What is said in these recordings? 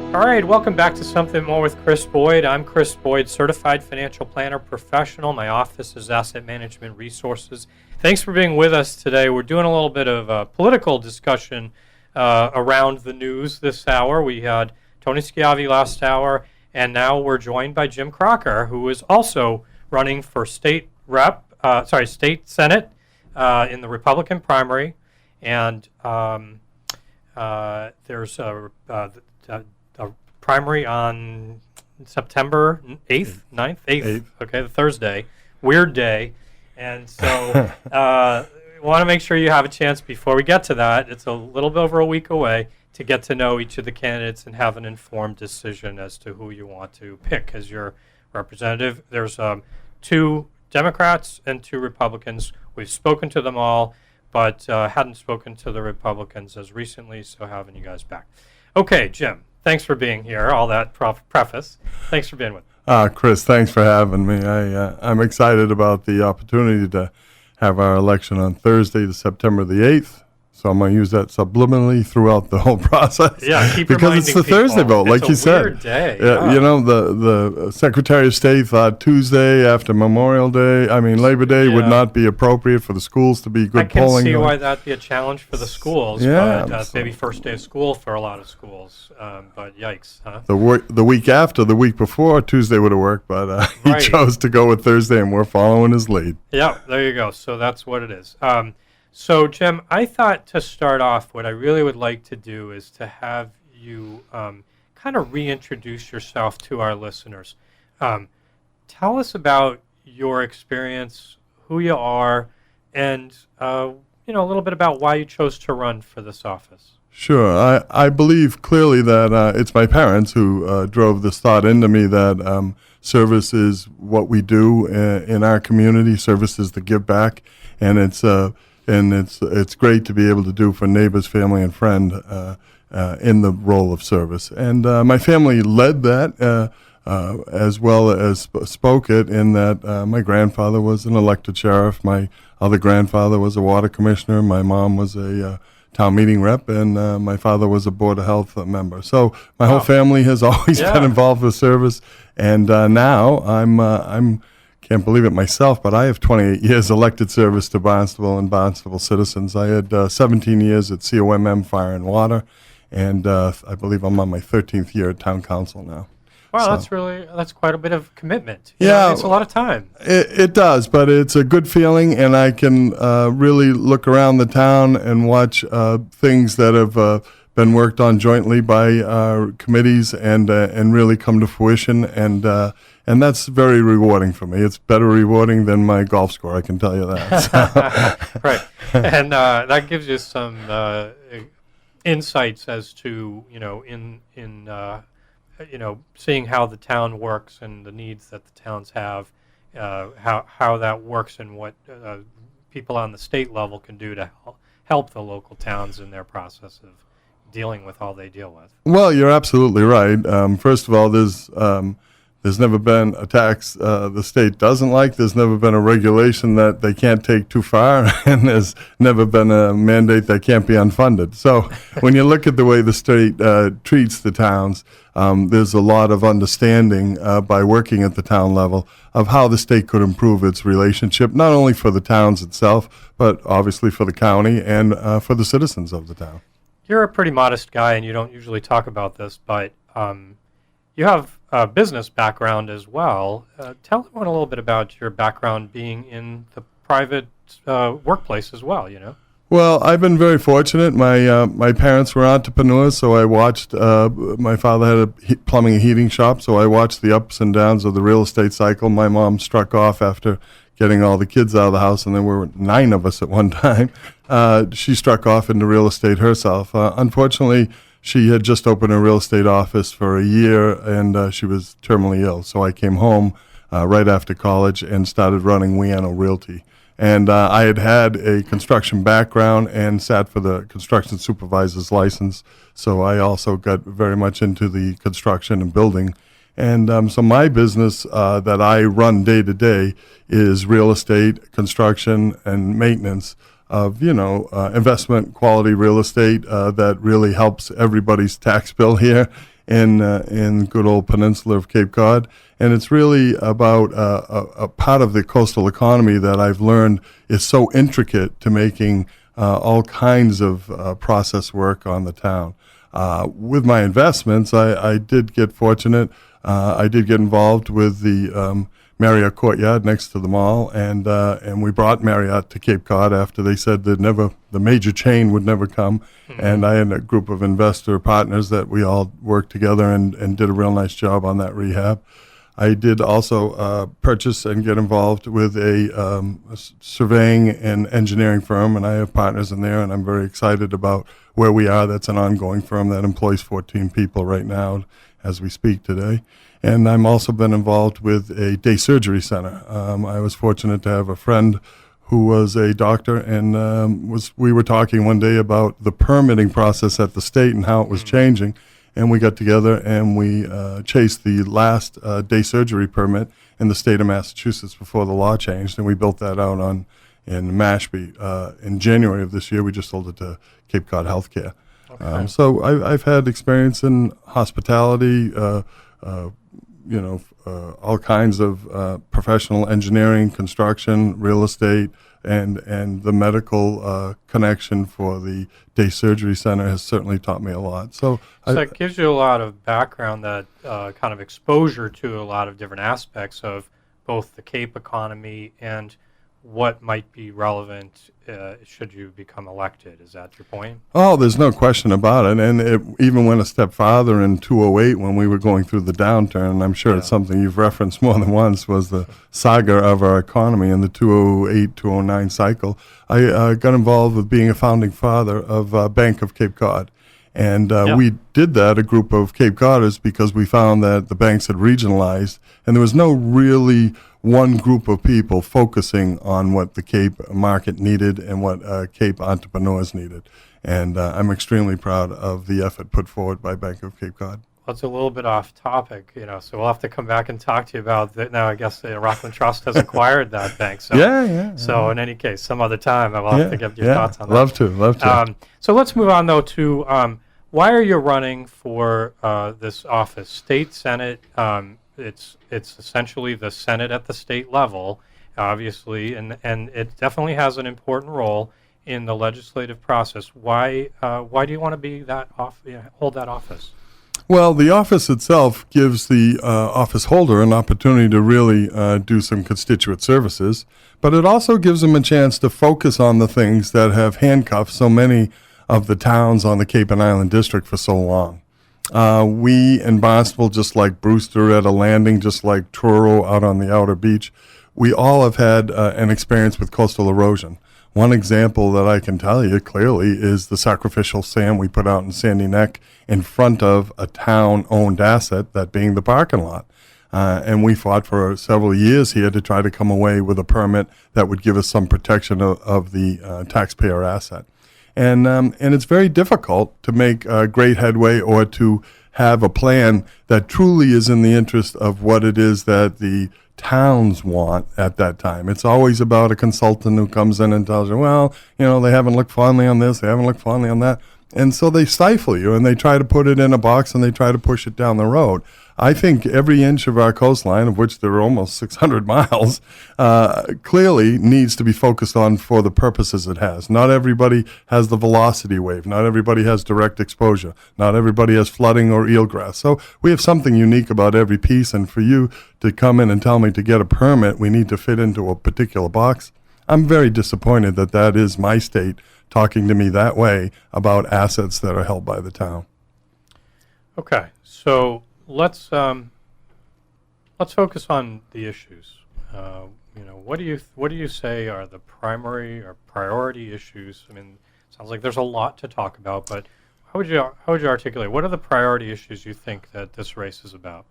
All right, welcome back to Something More with Chris Boyd. I'm Chris Boyd, certified financial planner professional. My office is Asset Management Resources. Thanks for being with us today. We're doing a little bit of a political discussion around the news this hour. We had Tony Schiavi last hour, and now we're joined by Jim Crocker, who is also running for state Senate in the Republican primary. And there's a primary on September 8th, 9th, 8th, okay, the Thursday, weird day. And so we want to make sure you have a chance before we get to that. It's a little bit over a week away to get to know each of the candidates and have an informed decision as to who you want to pick as your representative. There's 2 Democrats and 2 Republicans. We've spoken to them all, but hadn't spoken to the Republicans as recently, so having you guys back. Okay, Jim, thanks for being here, all that preface. Thanks for being with me. Chris, thanks for having me. I'm excited about the opportunity to have our election on Thursday, September the 8th. So I'm going to use that subliminally throughout the whole process. Yeah, keep because it's the people. Thursday vote, like you said. It's a weird day. Yeah. You know, the Secretary of State thought Tuesday after Memorial Day, Labor Day would not be appropriate for the schools to be good polling. I can see why that'd be a challenge for the schools. Yeah, but maybe first day of school for a lot of schools. But yikes, huh? The week after, the week before, Tuesday would have worked, but he chose to go with Thursday, and we're following his lead. Yeah, there you go. So that's what it is. So, Jim, I thought to start off, what I really would like to do is to have you kind of reintroduce yourself to our listeners. Tell us about your experience, who you are, and a little bit about why you chose to run for this office. Sure. I believe clearly that it's my parents who drove this thought into me that service is what we do in our community. Service is the give back, and it's great to be able to do for neighbors, family, and friend in the role of service. And my family led that as well as spoke it in that my grandfather was an elected sheriff. My other grandfather was a water commissioner. My mom was a town meeting rep, and my father was a Board of Health member. So my whole family has always been involved with service. And now I'm can't believe it myself, but I have 28 years elected service to Barnstable and Barnstable citizens. I had 17 years at COMM Fire and Water, and I believe I'm on my 13th year at Town Council now. Wow, so, that's quite a bit of commitment. It's a lot of time. It does, but it's a good feeling, and I can really look around the town and watch things that have been worked on jointly by our committees and really come to fruition, and that's very rewarding for me. It's better rewarding than my golf score, I can tell you that. Right, and that gives you some insights as to seeing how the town works and the needs that the towns have, how that works, and what people on the state level can do to help the local towns in their process of dealing with all they deal with. Well, you're absolutely right. First of all, there's never been a tax the state doesn't like. There's never been a regulation that they can't take too far, and there's never been a mandate that can't be unfunded. So when you look at the way the state treats the towns, there's a lot of understanding by working at the town level of how the state could improve its relationship, not only for the towns itself, but obviously for the county and for the citizens of the town. You're a pretty modest guy, and you don't usually talk about this, but you have a business background as well. Tell everyone a little bit about your background being in the private workplace as well, Well, I've been very fortunate. My parents were entrepreneurs, so I watched, my father had a plumbing and heating shop, so I watched the ups and downs of the real estate cycle. My mom struck off after getting all the kids out of the house, and there were 9 of us at one time. She struck off into real estate herself. Unfortunately, she had just opened a real estate office for a year, and she was terminally ill. So I came home right after college and started running Wiano Realty. And I had a construction background and sat for the construction supervisor's license. So I also got very much into the construction and building. And so my business that I run day to day is real estate, construction, and maintenance of, investment quality real estate that really helps everybody's tax bill here in good old peninsula of Cape Cod. And it's really about a part of the coastal economy that I've learned is so intricate to making all kinds of process work on the town. With my investments, I did get fortunate. I did get involved with the Marriott Courtyard next to the mall, and we brought Marriott to Cape Cod after they said the major chain would never come. Mm-hmm. And I had a group of investor partners that we all worked together and did a real nice job on that rehab. I did also purchase and get involved with a surveying and engineering firm, and I have partners in there, and I'm very excited about where we are. That's an ongoing firm that employs 14 people right now as we speak today. And I'm also been involved with a day surgery center. I was fortunate to have a friend who was a doctor, and we were talking one day about the permitting process at the state and how it was changing. And we got together and we chased the last day surgery permit in the state of Massachusetts before the law changed, and we built that out in Mashpee. In January of this year, we just sold it to Cape Cod Healthcare. Okay. So I've had experience in hospitality, all kinds of professional engineering, construction, real estate, and the medical connection for the day surgery center has certainly taught me a lot. So it gives you a lot of background, that kind of exposure to a lot of different aspects of both the Cape economy and what might be relevant should you become elected. Is that your point? Oh, there's no question about it. And it even went a step farther in 2008 when we were going through the downturn. And I'm sure it's something you've referenced more than once, was the saga of our economy in the 2008, 2009 cycle. I got involved with being a founding father of Bank of Cape Cod. And we did that, a group of Cape Codders, because we found that the banks had regionalized, and there was no really one group of people focusing on what the Cape market needed and what Cape entrepreneurs needed. And I'm extremely proud of the effort put forward by Bank of Cape Cod. Well, it's a little bit off topic, so we'll have to come back and talk to you about that. Now, I guess the Rockland Trust has acquired that bank. So, So in any case, some other time, I'll have to get your thoughts on that. Love to. So let's move on, though, to why are you running for this office? State Senate, it's essentially the Senate at the state level, obviously, and it definitely has an important role in the legislative process. Why do you want to be hold that office? Well, the office itself gives the office holder an opportunity to really do some constituent services, but it also gives them a chance to focus on the things that have handcuffed so many of the towns on the Cape and Island District for so long. We in Barnstable, just like Brewster at a landing, just like Truro out on the outer beach, we all have had an experience with coastal erosion. One example that I can tell you clearly is the sacrificial sand we put out in Sandy Neck in front of a town-owned asset, that being the parking lot. And we fought for several years here to try to come away with a permit that would give us some protection of the taxpayer asset. And it's very difficult to make great headway or to have a plan that truly is in the interest of what it is that the towns want at that time. It's always about a consultant who comes in and tells you, well, they haven't looked fondly on this, they haven't looked fondly on that. And so they stifle you, and they try to put it in a box, and they try to push it down the road. I think every inch of our coastline, of which there are almost 600 miles, clearly needs to be focused on for the purposes it has. Not everybody has the velocity wave. Not everybody has direct exposure. Not everybody has flooding or eelgrass. So we have something unique about every piece, and for you to come in and tell me to get a permit, we need to fit into a particular box. I'm very disappointed that that is my state talking to me that way about assets that are held by the town. Okay, so let's focus on the issues. What do you say are the primary or priority issues? I mean, it sounds like there's a lot to talk about, but how would you articulate? What are the priority issues you think that this race is about?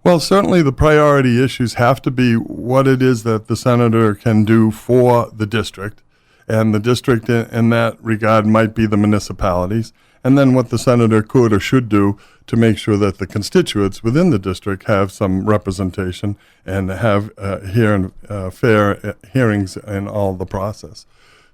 Well, certainly the priority issues have to be what it is that the senator can do for the district. And the district in that regard might be the municipalities. And then what the senator could or should do to make sure that the constituents within the district have some representation and have fair hearings in all the process.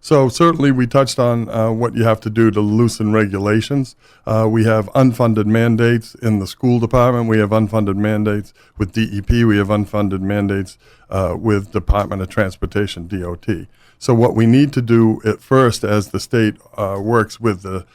So certainly we touched on what you have to do to loosen regulations. We have unfunded mandates in the school department. We have unfunded mandates with DEP. We have unfunded mandates with Department of Transportation, DOT. So what we need to do at first, as the state works with the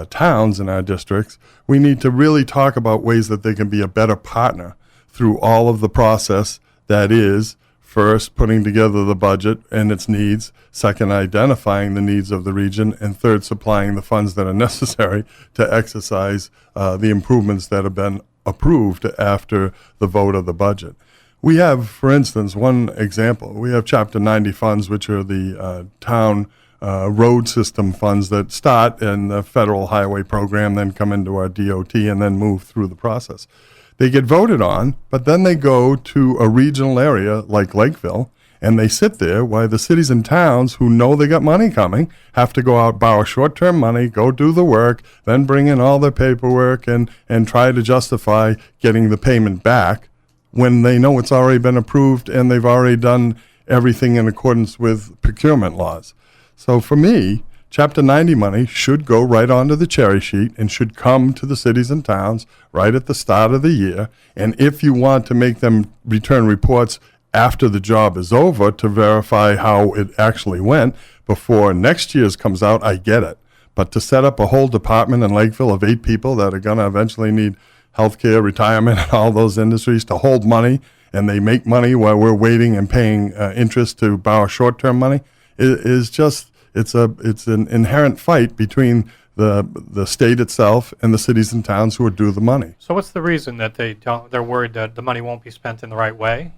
towns in our districts, we need to really talk about ways that they can be a better partner through all of the process that is, first, putting together the budget and its needs, second, identifying the needs of the region, and third, supplying the funds that are necessary to exercise the improvements that have been approved after the vote of the budget. We have, for instance, one example. We have Chapter 90 funds, which are the town road system funds that start in the federal highway program, then come into our DOT, and then move through the process. They get voted on, but then they go to a regional area like Lakeville, and they sit there while the cities and towns who know they got money coming have to go out, borrow short-term money, go do the work, then bring in all their paperwork and try to justify getting the payment back when they know it's already been approved and they've already done everything in accordance with procurement laws. So for me, Chapter 90 money should go right onto the cherry sheet and should come to the cities and towns right at the start of the year. And if you want to make them return reports after the job is over to verify how it actually went before next year's comes out, I get it. But to set up a whole department in Lakeville of 8 people that are going to eventually need healthcare, retirement, and all those industries to hold money, and they make money while we're waiting and paying interest to borrow short-term money, is just... It's an inherent fight between the state itself and the cities and towns who are due the money. So what's the reason that they're worried that the money won't be spent in the right way?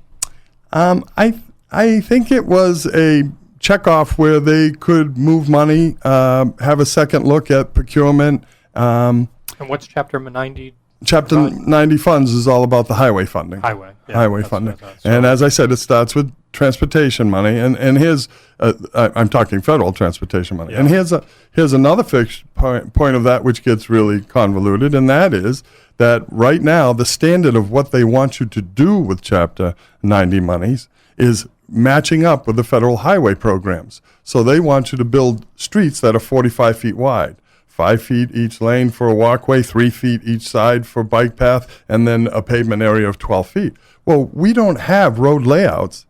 I think it was a checkoff where they could move money, have a second look at procurement. And what's Chapter 90? Chapter 90 funds is all about the highway funding. Highway funding. And as I said, it starts with transportation money. And here's, I'm talking federal transportation money. Yeah. And here's another point of that which gets really convoluted, and that is that right now the standard of what they want you to do with Chapter 90 monies is matching up with the federal highway programs. So they want you to build streets that are 45 feet wide. 5 feet each lane for a walkway, 3 feet each side for bike path, and then a pavement area of 12 feet. Well, we don't have road layouts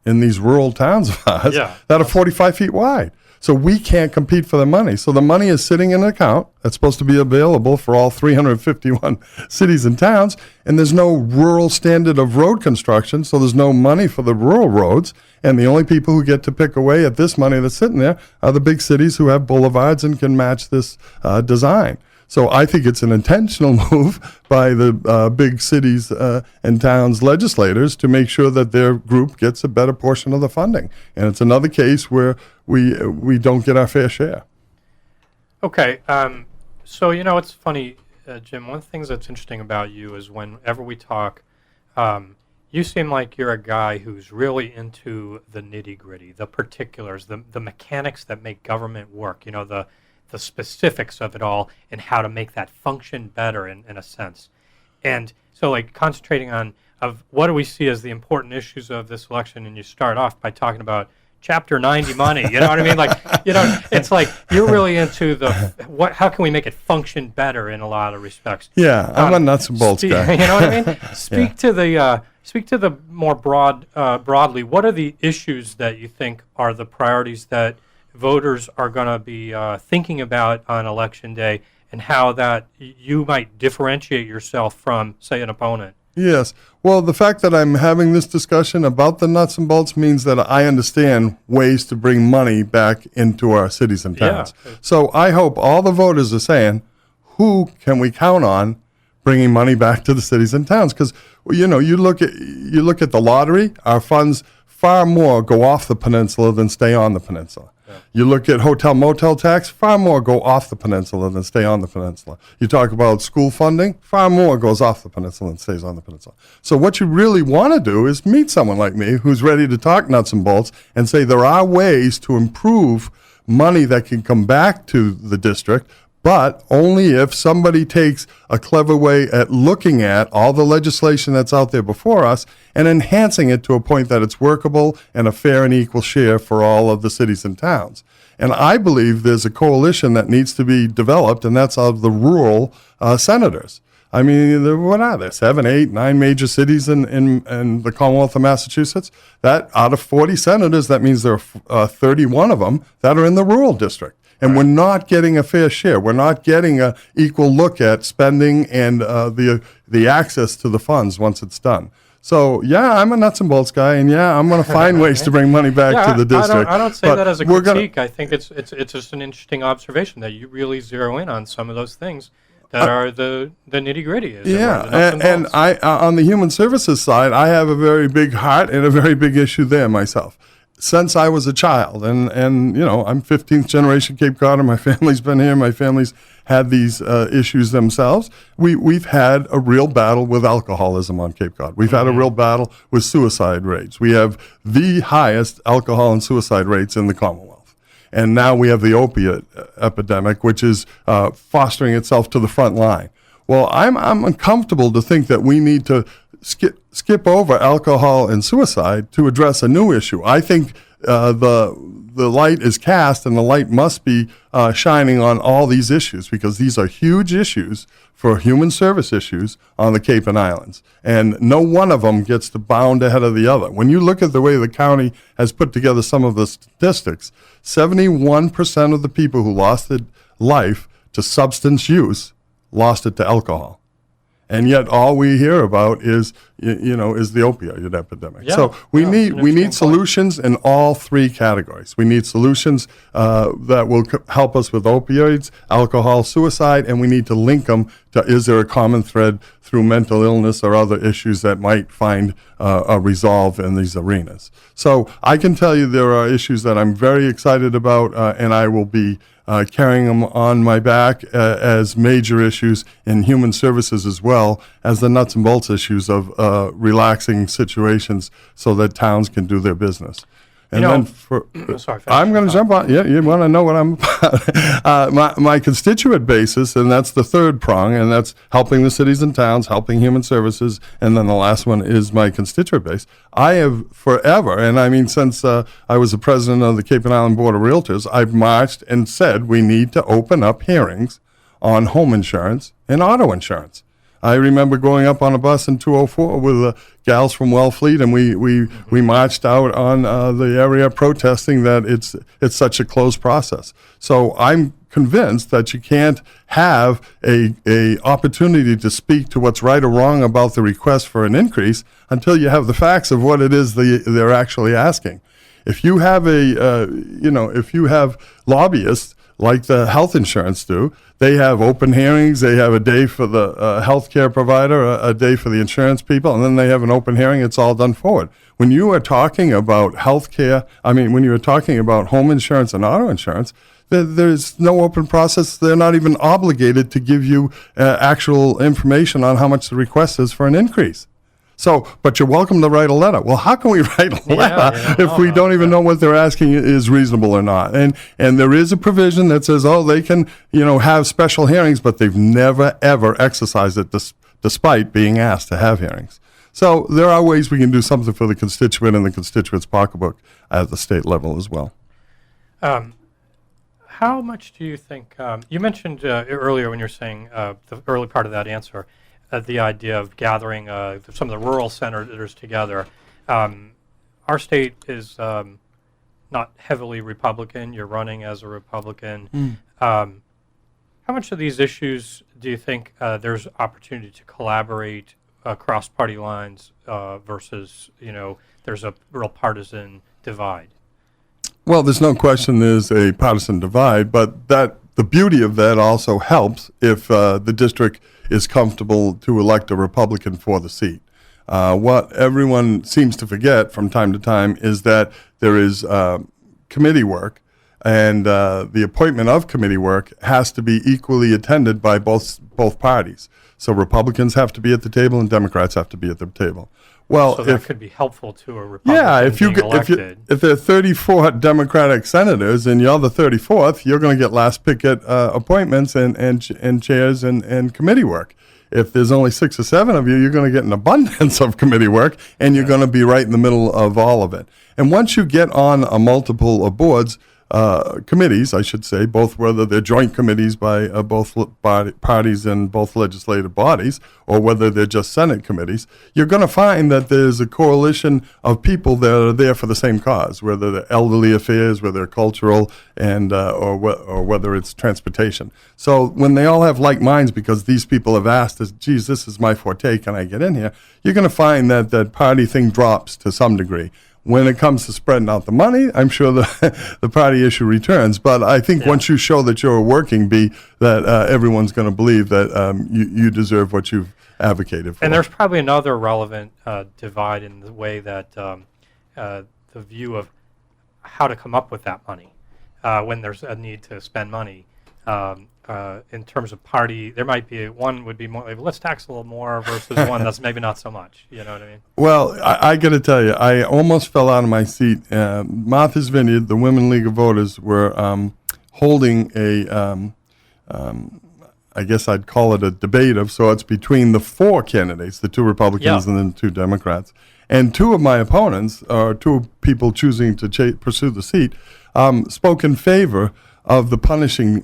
in these rural towns of ours that are 45 feet wide. So we can't compete for the money. So the money is sitting in an account that's supposed to be available for all 351 cities and towns, and there's no rural standard of road construction, so there's no money for the rural roads, and the only people who get to pick away at this money that's sitting there are the big cities who have boulevards and can match this design. So I think it's an intentional move by the big cities and towns legislators to make sure that their group gets a better portion of the funding. And it's another case where we don't get our fair share. Okay. So, it's funny, Jim, one of the things that's interesting about you is whenever we talk, you seem like you're a guy who's really into the nitty-gritty, the particulars, the mechanics that make government work, the specifics of it all and how to make that function better in a sense. And so concentrating on what do we see as the important issues of this election, and you start off by talking about Chapter 90 money, you know what I mean? It's like you're really into how can we make it function better in a lot of respects. Yeah, I'm a nuts and bolts guy. You know what I mean? Speak to the more broadly, what are the issues that you think are the priorities that voters are going to be thinking about on Election Day, and how that you might differentiate yourself from, say, an opponent? Yes. Well, the fact that I'm having this discussion about the nuts and bolts means that I understand ways to bring money back into our cities and towns. Yeah. So I hope all the voters are saying, who can we count on bringing money back to the cities and towns? Because, you look at the lottery, our funds far more go off the peninsula than stay on the peninsula. Yeah. You look at hotel motel tax, far more go off the peninsula than stay on the peninsula. You talk about school funding, far more goes off the peninsula than stays on the peninsula. So what you really want to do is meet someone like me who's ready to talk nuts and bolts and say there are ways to improve money that can come back to the district but only if somebody takes a clever way at looking at all the legislation that's out there before us and enhancing it to a point that it's workable and a fair and equal share for all of the cities and towns. And I believe there's a coalition that needs to be developed, and that's of the rural senators. I mean, what are there? 7, 8, 9 major cities in the Commonwealth of Massachusetts. That out of 40 senators, that means there are 31 of them that are in the rural district. And we're not getting a fair share. We're not getting an equal look at spending and the access to the funds once it's done. So, yeah, I'm a nuts and bolts guy, and yeah, I'm going to find ways to bring money back to the district. I don't say that as a critique. I think it's just an interesting observation that you really zero in on some of those things that are the nitty-gritty. Yeah, and I on the human services side, I have a very big heart and a very big issue there myself. Since I was a child, and I'm 15th generation Cape Codder. My family's been here. My family's had these issues themselves. We've had a real battle with alcoholism on Cape Cod. We've had a real battle with suicide rates. We have the highest alcohol and suicide rates in the Commonwealth. And now we have the opiate epidemic, which is fostering itself to the front line. Well, I'm uncomfortable to think that we need to skip over alcohol and suicide to address a new issue. I think the light is cast, and the light must be shining on all these issues, because these are huge issues for human service issues on the Cape and Islands, and no one of them gets to bound ahead of the other. When you look at the way the county has put together some of the statistics, 71% of the people who lost their life to substance use lost it to alcohol. And yet, all we hear about is the opioid epidemic. Yeah, so we need solutions in all three categories. We need solutions that will help us with opioids, alcohol, suicide, and we need to link them to: is there a common thread through mental illness or other issues that might find a resolve in these arenas? So I can tell you there are issues that I'm very excited about, and I will be carrying them on my back as major issues in human services, as well as the nuts and bolts issues of relaxing situations so that towns can do their business. And I'm going to jump on. Yeah, you want to know what I'm about? My constituent basis, and that's the third prong, and that's helping the cities and towns, helping human services, and then the last one is my constituent base. I have forever, and I mean since I was the president of the Cape and Island Board of Realtors, I've marched and said we need to open up hearings on home insurance and auto insurance. I remember going up on a bus in 204 with gals from Wellfleet, and we marched out on the area protesting that it's such a closed process. So I'm convinced that you can't have a opportunity to speak to what's right or wrong about the request for an increase until you have the facts of what it is they're actually asking. If you have if you have lobbyists like the health insurance do, they have open hearings, they have a day for the healthcare provider, a day for the insurance people, and then they have an open hearing. It's all done forward. When you are talking about healthcare, when you are talking about home insurance and auto insurance, there's no open process. They're not even obligated to give you actual information on how much the request is for an increase. So, but you're welcome to write a letter. Well, how can we write a letter if we don't even know what they're asking is reasonable or not? And there is a provision that says, they can, have special hearings, but they've never, ever exercised it despite being asked to have hearings. So there are ways we can do something for the constituent and the constituent's pocketbook at the state level as well. How much do you think, you mentioned earlier when you were saying the early part of that answer, the idea of gathering some of the rural senators together. Our state is not heavily Republican. You're running as a Republican. How much of these issues do you think there's opportunity to collaborate across party lines versus, there's a real partisan divide? Well, there's no question there's a partisan divide, but the beauty of that also helps if the district is comfortable to elect a Republican for the seat. What everyone seems to forget from time to time is that there is committee work and the appointment of committee work has to be equally attended by both parties. So Republicans have to be at the table and Democrats have to be at the table. Well, so that could be helpful to a Republican if there are 34 Democratic senators and you're the 34th, you're going to get last pick at appointments and chairs and committee work. If there's only 6 or 7 of you, you're going to get an abundance of committee work, and you're going to be right in the middle of all of it. And once you get on a multiple of boards, committees, I should say, both whether they're joint committees by both parties and both legislative bodies, or whether they're just Senate committees, you're going to find that there's a coalition of people that are there for the same cause, whether they're elderly affairs, whether they're cultural, and or whether it's transportation. So when they all have like minds because these people have asked us, geez, this is my forte, can I get in here? You're going to find that that party thing drops to some degree. When it comes to spreading out the money, I'm sure the party issue returns. But I think once you show that you're a working bee, that everyone's going to believe that you deserve what you've advocated for. And there's probably another relevant divide in the way that the view of how to come up with that money when there's a need to spend money. In terms of party, there might be one would be more like, let's tax a little more versus one that's maybe not so much. You know what I mean? Well, I got to tell you, I almost fell out of my seat. Martha's Vineyard, the Women League of Voters, were holding a, I guess I'd call it a debate of sorts between the 4 candidates, the 2 Republicans and then 2 Democrats. And 2 of my opponents, or 2 people choosing to pursue the seat, spoke in favor of the punishing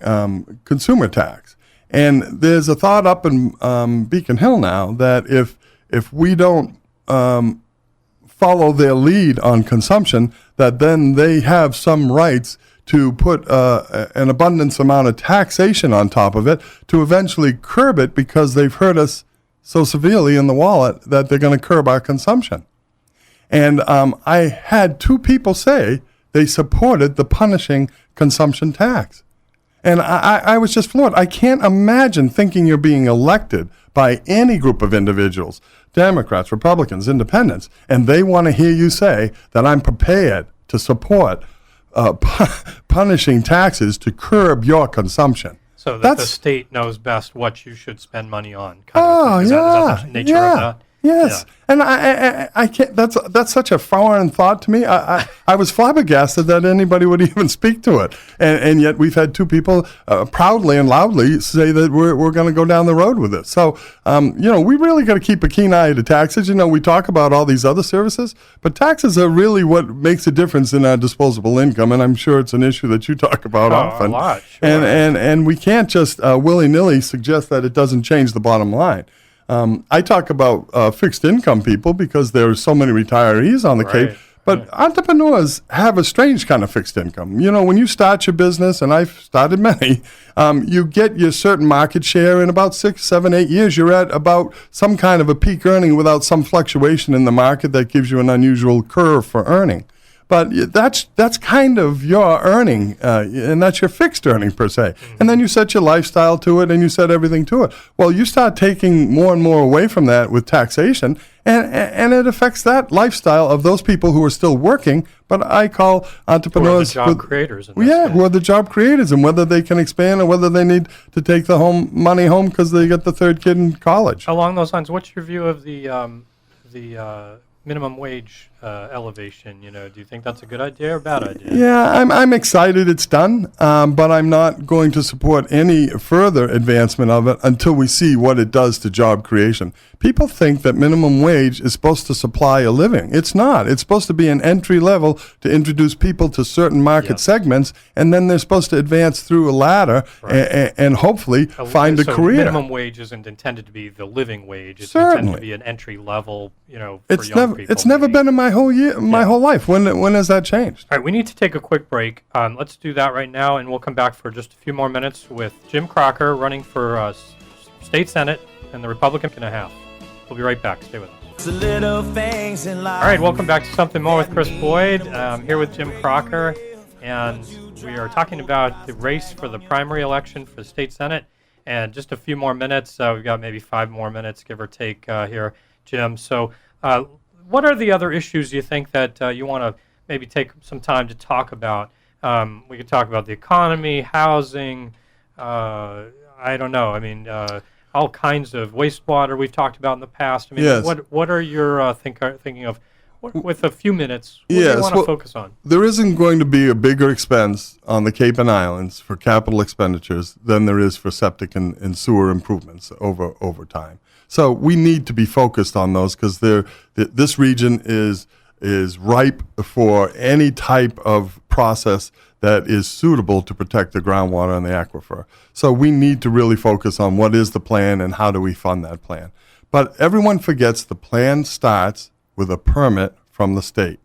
consumer tax. And there's a thought up in Beacon Hill now that if we don't follow their lead on consumption, that then they have some rights to put an abundance amount of taxation on top of it to eventually curb it because they've hurt us so severely in the wallet that they're going to curb our consumption. And I had 2 people say they supported the punishing consumption tax. And I was just floored. I can't imagine thinking you're being elected by any group of individuals, Democrats, Republicans, Independents, and they want to hear you say that I'm prepared to support punishing taxes to curb your consumption. So that the state knows best what you should spend money on. Is that the nature of that? Yes, and I can't. That's such a foreign thought to me. I was flabbergasted that anybody would even speak to it, and yet we've had 2 people proudly and loudly say that we're going to go down the road with it. So we really got to keep a keen eye to taxes. We talk about all these other services, but taxes are really what makes a difference in our disposable income, and I'm sure it's an issue that you talk about often. A lot, sure. And we can't just willy-nilly suggest that it doesn't change the bottom line. I talk about fixed income people because there are so many retirees on the Cape, but entrepreneurs have a strange kind of fixed income. When you start your business, and I've started many, you get your certain market share in about 6, 7, 8 years. You're at about some kind of a peak earning without some fluctuation in the market that gives you an unusual curve for earning. But that's kind of your earning, and that's your fixed earning per se. Mm-hmm. And then you set your lifestyle to it, and you set everything to it. Well, you start taking more and more away from that with taxation, and it affects that lifestyle of those people who are still working. But I call entrepreneurs who are the job creators. Who are the job creators, and whether they can expand or whether they need to take the money home because they get the 3rd kid in college. Along those lines, what's your view of the minimum wage elevation? Do you think that's a good idea or a bad idea? Yeah, I'm excited it's done, but I'm not going to support any further advancement of it until we see what it does to job creation. People think that minimum wage is supposed to supply a living. It's not. It's supposed to be an entry level to introduce people to certain market segments, and then they're supposed to advance through a ladder and hopefully find a career. Minimum wage isn't intended to be the living wage. It's Certainly. intended to be an entry level, for young people. It's never been in my whole life. When has that changed? All right, we need to take a quick break. Let's do that right now, and we'll come back for just a few more minutes with Jim Crocker running for state senate and the Republican and a half. We'll be right back. Stay with us. All right, welcome back to Something More with Chris Boyd. I'm here with Jim Crocker, and we are talking about the race for the primary election for the state senate. And just a few more minutes. We've got maybe 5 more minutes, give or take, here, Jim. So what are the other issues you think that you want to maybe take some time to talk about We could talk about the economy, housing. I don't know. I mean, all kinds of wastewater we've talked about in the past. I mean, Yes. what are your thinking of? With a few minutes, what do Yes, you want to well, focus on? There isn't going to be a bigger expense on the Cape and Islands for capital expenditures than there is for septic and sewer improvements over time. So we need to be focused on those because this region is ripe for any type of process that is suitable to protect the groundwater and the aquifer. So we need to really focus on what is the plan and how do we fund that plan. But everyone forgets the plan starts with a permit from the state.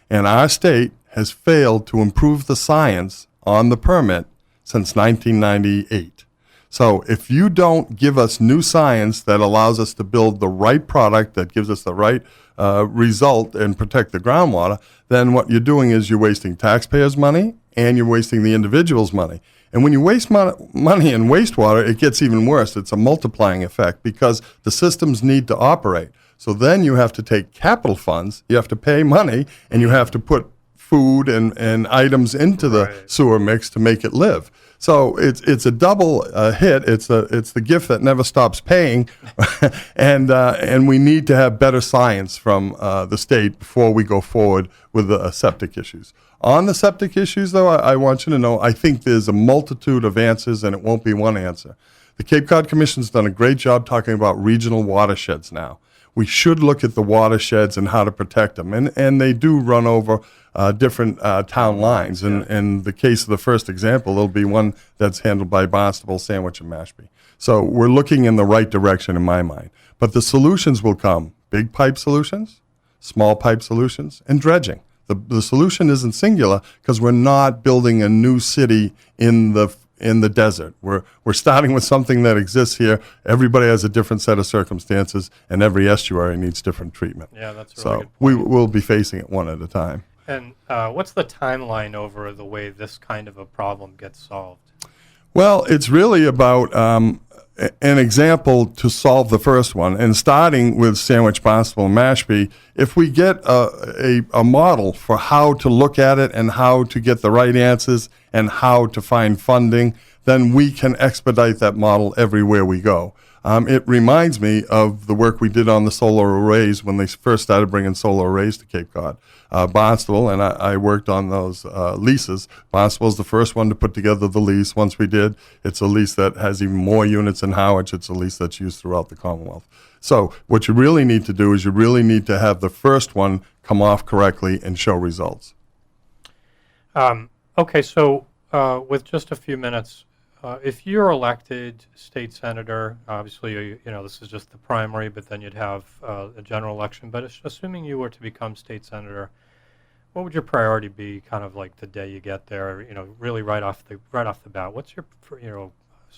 And our state has failed to improve the science on the permit since 1998. So if you don't give us new science that allows us to build the right product that gives us the right result and protect the groundwater, then what you're doing is you're wasting taxpayers' money and you're wasting the individual's money. And when you waste money in wastewater, it gets even worse. It's a multiplying effect because the systems need to operate. So then you have to take capital funds, you have to pay money, and you have to put food and items into the sewer mix to make it live. So it's a double hit. It's the gift that never stops paying, and we need to have better science from the state before we go forward with the septic issues. On the septic issues, though, I want you to know I think there's a multitude of answers, and it won't be one answer. The Cape Cod Commission's done a great job talking about regional watersheds now. We should look at the watersheds and how to protect them. And they do run over different town lines. And in the case of the first example, there'll be one that's handled by Barnstable, Sandwich, and Mashpee. So we're looking in the right direction in my mind. But the solutions will come. Big pipe solutions, small pipe solutions, and dredging. The solution isn't singular because we're not building a new city in the desert. We're starting with something that exists here. Everybody has a different set of circumstances, and every estuary needs different treatment. Yeah, that's a so really good point. we'll be facing it one at a time. And what's the timeline over the way this kind of a problem gets solved? Well, it's really about an example to solve the first one, and starting with Sandwich, Barnstable, and Mashpee. If we get a model for how to look at it and how to get the right answers and how to find funding, then we can expedite that model everywhere we go. It reminds me of the work we did on the solar arrays when they first started bringing solar arrays to Cape Cod. Barnstable, and I worked on those leases. Barnstable is the first one to put together the lease. Once we did, it's a lease that has even more units in Howard. It's a lease that's used throughout the Commonwealth. So what you really need to do is you really need to have the first one come off correctly and show results. Okay, so with just a few minutes, if you're elected state senator, obviously, you know, this is just the primary, but then you'd have a general election. But assuming you were to become state senator, what would your priority be? Kind of like the day you get there, you know, really right off the bat. What's your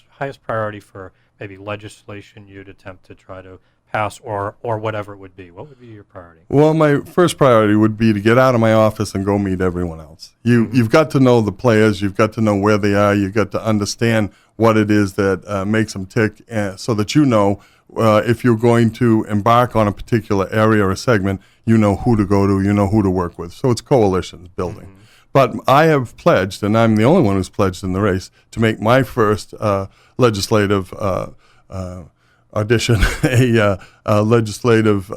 highest priority for maybe legislation you'd attempt to try to pass, or whatever it would be? What would be your priority? Well, my first priority would be to get out of my office and go meet everyone else. You've got to know the players. You've got to know where they are. You've got to understand what it is that makes them tick, so that you know if you're going to embark on a particular area or segment, you know who to go to, you know who to work with. So it's coalitions building. Mm-hmm. But I have pledged, and I'm the only one who's pledged in the race, to make my first legislative audition a legislative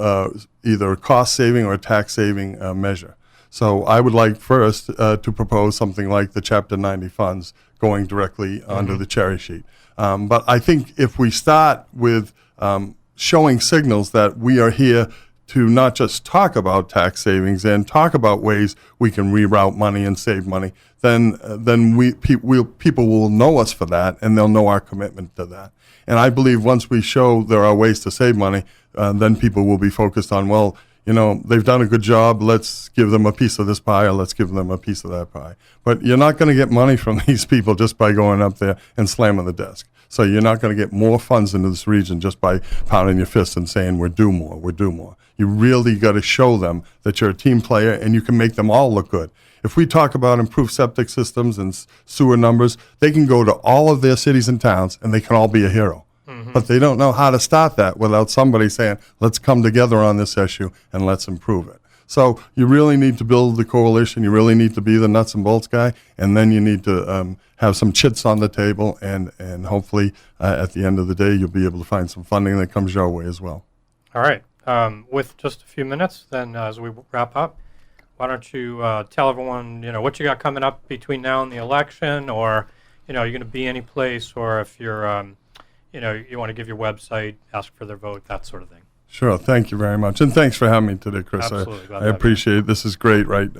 either cost-saving or tax-saving measure. So I would like first to propose something like the Chapter 90 funds going directly onto the cherry sheet. But I think if we start with showing signals that we are here to not just talk about tax savings and talk about ways we can reroute money and save money, then people will know us for that, and they'll know our commitment to that. And I believe once we show there are ways to save money, then people will be focused on, well, you know, they've done a good job, let's give them a piece of this pie, or let's give them a piece of that pie. But you're not going to get money from these people just by going up there and slamming the desk. So you're not going to get more funds into this region just by pounding your fist and saying, we're due more, we're due more. You really got to show them that you're a team player and you can make them all look good. If we talk about improved septic systems and sewer numbers, they can go to all of their cities and towns and they can all be a hero. Mm-hmm. But they don't know how to start that without somebody saying, let's come together on this issue and let's improve it. So you really need to build the coalition. You really need to be the nuts and bolts guy, and then you need to have some chits on the table, and hopefully at the end of the day you'll be able to find some funding that comes your way as well. All right. With just a few minutes, then as we wrap up, why don't you tell everyone, what you got coming up between now and the election, or, you're going to be any place, or if you're, you want to give your website, ask for their vote, that sort of thing. Sure. Thank you very much. And thanks for having me today, Chris. Absolutely. I appreciate it. This is great right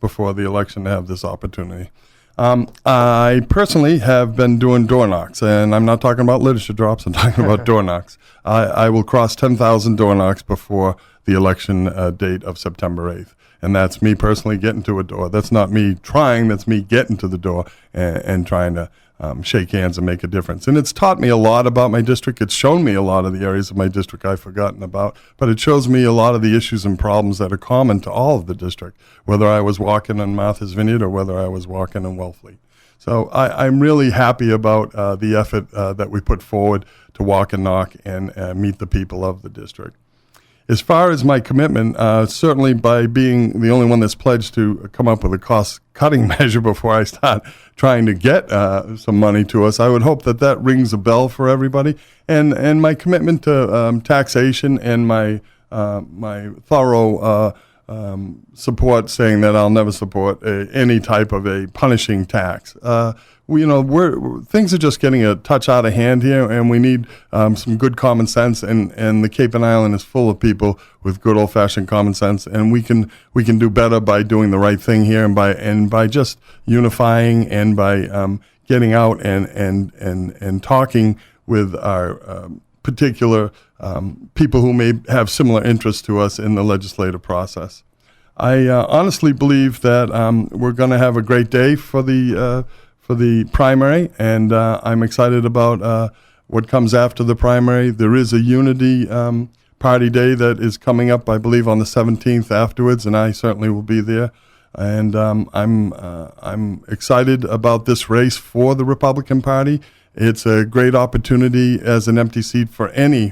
before the election to have this opportunity. I personally have been doing door knocks, and I'm not talking about literature drops. I'm talking about door knocks. I will cross 10,000 door knocks before the election date of September 8th. And that's me personally getting to a door. That's not me trying. That's me getting to the door and trying to shake hands and make a difference. And it's taught me a lot about my district. It's shown me a lot of the areas of my district I've forgotten about. But it shows me a lot of the issues and problems that are common to all of the district, whether I was walking in Martha's Vineyard or whether I was walking in Wellfleet. So I'm really happy about the effort that we put forward to walk and knock and meet the people of the district. As far as my commitment, certainly by being the only one that's pledged to come up with a cost-cutting measure before I start trying to get some money to us, I would hope that that rings a bell for everybody. And my commitment to taxation and my thorough support, saying that I'll never support any type of a punishing tax. Things are just getting a touch out of hand here, and we need some good common sense. And the Cape and Island is full of people with good old-fashioned common sense, and we can do better by doing the right thing here, and by just unifying, and by getting out and talking with our particular people who may have similar interests to us in the legislative process. I honestly believe that we're going to have a great day for the primary, and I'm excited about what comes after the primary. There is a unity party day that is coming up, I believe, on the 17th afterwards, and I certainly will be there. And I'm excited about this race for the Republican Party. It's a great opportunity as an empty seat for any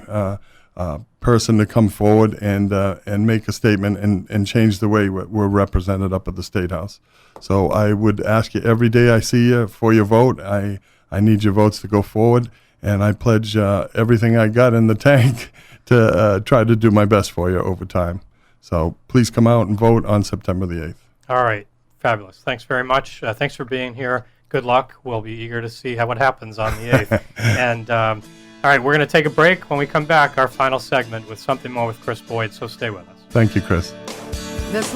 person to come forward and make a statement and change the way we're represented up at the State House. So I would ask you every day I see you for your vote. I need your votes to go forward, and I pledge everything I got in the tank to try to do my best for you over time. So please come out and vote on September the 8th. All right. Fabulous. Thanks very much. Thanks for being here. Good luck. We'll be eager to see what happens on the 8th. And all right, we're going to take a break. When we come back, our final segment with Something More with Chris Boyd, so stay with us. Thank you, Chris. This